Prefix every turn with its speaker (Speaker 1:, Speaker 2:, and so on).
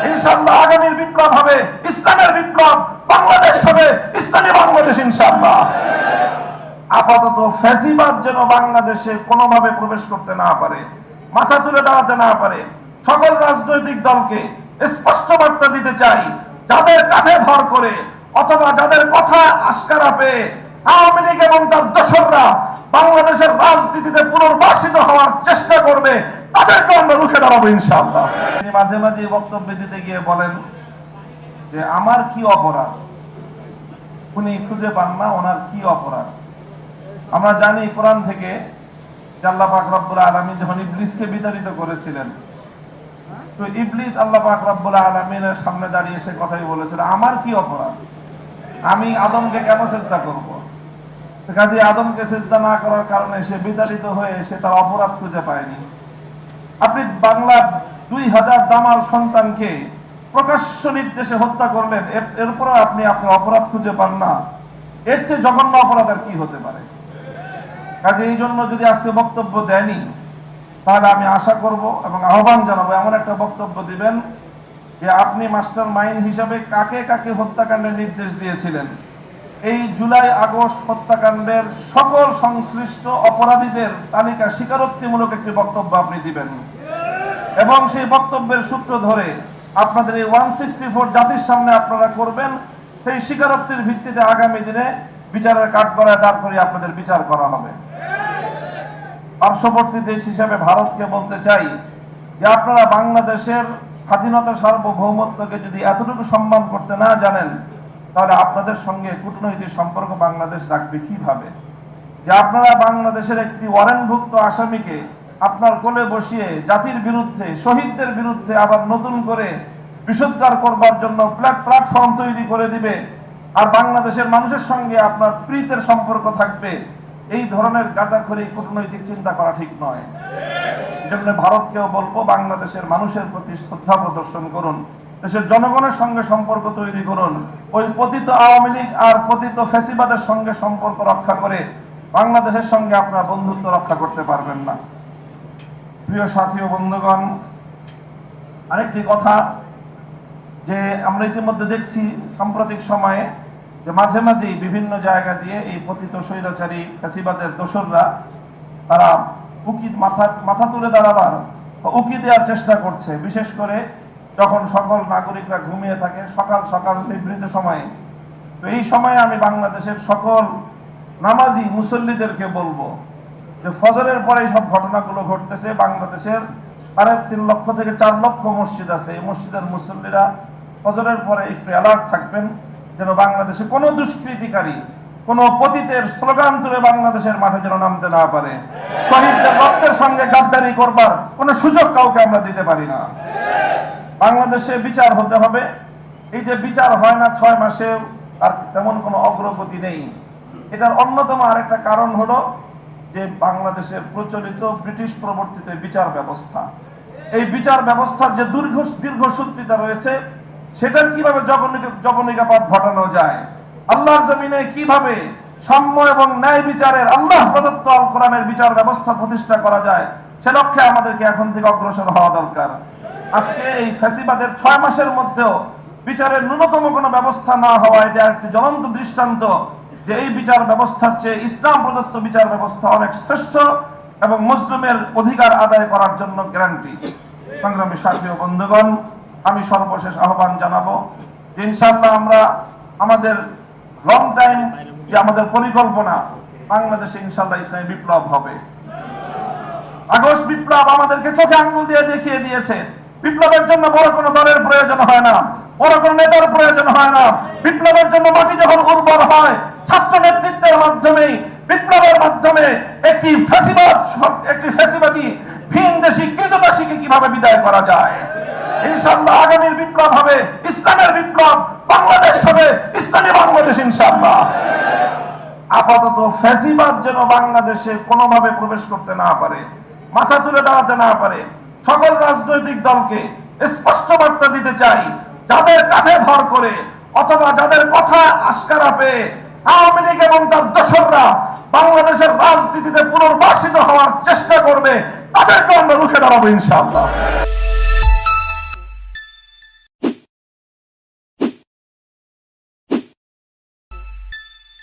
Speaker 1: ইনশাআল্লাহ আগামীর বিপ্লব হবে ইসলামের বিপ্লব, বাংলাদেশ হবে ইসলামী বাংলাদেশ ইনশাআল্লাহ। আপাতত ফ্যাসিবাদ যেন বাংলাদেশে কোনোভাবে প্রবেশ করতে না পারে, মাথা তুলে দাঁড়াতে না পারে। সকল রাজনৈতিক দলকে স্পষ্ট বার্তা দিতে চাই, যাদের কাঁধে ভর করে অথবা যাদের কথা আস্কারা পেয়ে আওয়ামী লীগ এবং তার দোসররা বাংলাদেশের রাজনীতিতে পুনর্বাসিত হওয়ার চেষ্টা করবে, তাদেরকে আমরা রুখে দাঁড়াবো ইনশাআল্লাহ। তিনি মাঝে মাঝে বক্তব্য দিতে গিয়ে বলেন যে আমার কি অপরাধ, উনি খুঁজে পান না ওনার কি অপরাধ। আমরা জানি কোরআন থেকে আল্লাহ পাক রব্বুল আলামিন যখন ইবলিসকে বিতাড়িত করেছিলেন, তো ইবলিস আল্লাহ পাক রব্বুল আলামিনের সামনে দাঁড়িয়ে সে কথাই বলেছিল, আমার কি অপরাধ, আমি আদমকে কেন সিজদা করব। কাজে আদমকে সিজদা না করার কারণে সে বিতাড়িত হয়ে সে তার অপরাধ খুঁজে পায়নি। আপনি বাংলার 2000 দামাল সন্তানকে প্রকাশ্য নির্দেশে হত্যা করলেন, এরপরে আপনি আপনার অপরাধ খুঁজে পান না, এর চেয়ে জঘন্য অপরাধ আর কি হতে পারে। কাজে এই জন্য যদি আজকে বক্তব্য দেয়নি, তাহলে আমি আশা করব এবং আহ্বান জানাবো এমন একটা বক্তব্য দিবেন যে আপনি মাস্টার মাইন্ড হিসাবে কাকে কাকে হত্যাকাণ্ডের নির্দেশ দিয়েছিলেন, এই জুলাই আগস্ট হত্যাকাণ্ডের সকল সংশ্লিষ্ট অপরাধীদের তালিকা স্বীকারোক্তিমূলক একটি বক্তব্য আপনি দিবেন এবং সেই বক্তব্যের সূত্র ধরে আপনাদের এই 164 জাতির সামনে আপনারা করবেন। সেই স্বীকারোক্তির ভিত্তিতে আগামী দিনে বিচারের কাঠগড়ায় দাঁড় করিয়ে আপনাদের বিচার করা হবে। পার্শ্ববর্তী দেশ হিসেবে ভারতকে বলতে চাই যে আপনারা বাংলাদেশের স্বাধীনতা সার্বভৌমত্বকে যদি এতটুকু সম্মান করতে না জানেন, তাহলে আপনাদের সঙ্গে কূটনৈতিক সম্পর্ক বাংলাদেশ রাখবে কিভাবে। যে আপনারা বাংলাদেশের একটি ওয়ারেন্টভুক্ত আসামিকে আপনার কোলে বসিয়ে জাতির বিরুদ্ধে, শহীদদের বিরুদ্ধে আবার নতুন করে বিশুদ্ধার করবার জন্য প্ল্যাটফর্ম তৈরি করে দিবে, আর বাংলাদেশের মানুষের সঙ্গে আপনার প্রীতের সম্পর্ক থাকবে, এই ধরনের গাঁজাখড়ি কূটনৈতিক চিন্তা করা ঠিক নয়। এজন্য ভারতকেও বলবো, বাংলাদেশের মানুষের প্রতি শ্রদ্ধা প্রদর্শন করুন, দেশের জনগণের সঙ্গে সম্পর্ক তৈরি করুন। ওই পতিত আওয়ামী লীগ আর পতিত ফ্যাসিবাদের সঙ্গে সম্পর্ক রক্ষা করে বাংলাদেশের সঙ্গে আপনারা বন্ধুত্ব রক্ষা করতে পারবেন না। প্রিয় সাথী ও বন্ধুগণ, আরেকটি কথা যে আমরা ইতিমধ্যে দেখছি সাম্প্রতিক সময়ে যে মাঝে মাঝেই বিভিন্ন জায়গা দিয়ে এই পতিত স্বৈরাচারী ফ্যাসিবাদের দোসররা তারা মাথা তুলে দাঁড়াবার উকি দেওয়ার চেষ্টা করছে, বিশেষ করে যখন সকল নাগরিকরা ঘুমিয়ে থাকে সকাল সকাল নিভৃত সময়ে। তো এই সময়ে আমি বাংলাদেশের সকল নামাজি মুসল্লিদেরকে বলবো যে ফজরের পরে সব ঘটনাগুলো ঘটতেছে। বাংলাদেশের 3.5 লক্ষ থেকে 4 লক্ষ মসজিদ আছে, এই মসজিদের মুসল্লিরা ফজরের পরে একটু অ্যালার্ট থাকবেন, যেন বাংলাদেশে কোনো দুষ্কৃতিকারী, কোনো পতিতের স্লোগান তুলে বাংলাদেশের মাঠে যেন নামতে না পারে। শহীদদের রক্তের সঙ্গে গাদ্দারি করবার কোনো সুযোগ কাউকে আমরা দিতে পারি না। বাংলাদেশে বিচার হতে হবে। এই যে বিচার হয় না 6 মাসে, আর তেমন কোনো অগ্রগতি নেই। এটার অন্যতম আরেকটা কারণ হলো যে বাংলাদেশের প্রচলিত ব্রিটিশ প্রবর্তিত বিচার ব্যবস্থা, এই বিচার ব্যবস্থার যে দীর্ঘসূত্রিতা রয়েছে, সেটার কিভাবে জবনিকাপাত ঘটানো যায়, আল্লাহর জমিনে কিভাবে সাম্য এবং ন্যায় বিচারের আল্লাহ প্রদত্ত আল কোরআনের বিচার ব্যবস্থা প্রতিষ্ঠা করা যায়, সে লক্ষ্যে আমাদেরকে এখন থেকে অগ্রসর হওয়া দরকার। আজকে এই ফ্যাসিবাদের 6 মাসের মধ্যেও বিচারের ন্যূনতম কোনো ব্যবস্থা না হওয়া, এটা একটি জ্বলন্ত দৃষ্টান্ত যে এই বিচার ব্যবস্থার চেয়ে ইসলাম প্রদত্ত বিচার ব্যবস্থা অনেক শ্রেষ্ঠ এবং মুসলিমের অধিকার আদায় করার জন্য গ্যারান্টি। সংগ্রামী সাথী ও বন্ধুগণ, আমি সর্বশেষ আহ্বান জানাবো যে ইনশাআল্লাহ আমরা আমাদের লং টাইম যে আমাদের পরিকল্পনা, বাংলাদেশে ইনশাআল্লাহ ইসলামী বিপ্লব হবে। আগস্ট বিপ্লব আমাদেরকে চোখে আঙ্গুল দিয়ে দেখিয়ে দিয়েছে, বিপ্লবের জন্য বড় কোনো দলের প্রয়োজন হয় না, বড় কোনো নেতার প্রয়োজন হয় না। বিপ্লবের জন্য মাটি যখন উর্বর হয়, ছাত্র নেতৃত্বের মাধ্যমে, বিপ্লবের মাধ্যমে একটি ফ্যাসিবাদী ভিনদেশী কৃতদাসীকে কিভাবে বিদায় করা যায়। ইনশাআল্লাহ আগামীর বিপ্লব হবে ইসলামের বিপ্লব, বাংলাদেশ হবে ইসলামী বাংলাদেশ ইনশাআল্লাহ। আপাতত ফ্যাসিবাদ যেন বাংলাদেশে কোনোভাবে প্রবেশ করতে না পারে, মাথা তুলে দাঁড়াতে না পারে। সকল রাজনৈতিক দলকে স্পষ্ট বার্তা দিতে চাই, যাদের কাঁধে ভর করে অথবা যাদের কথা আস্কারা পেয়ে আওয়ামী লীগ এবং তার দোসররা বাংলাদেশের রাজনীতিতে পুনর্বাসিত হওয়ার চেষ্টা করবে, তাদেরকে আমরা রুখে দাঁড়াবো ইনশাআল্লাহ।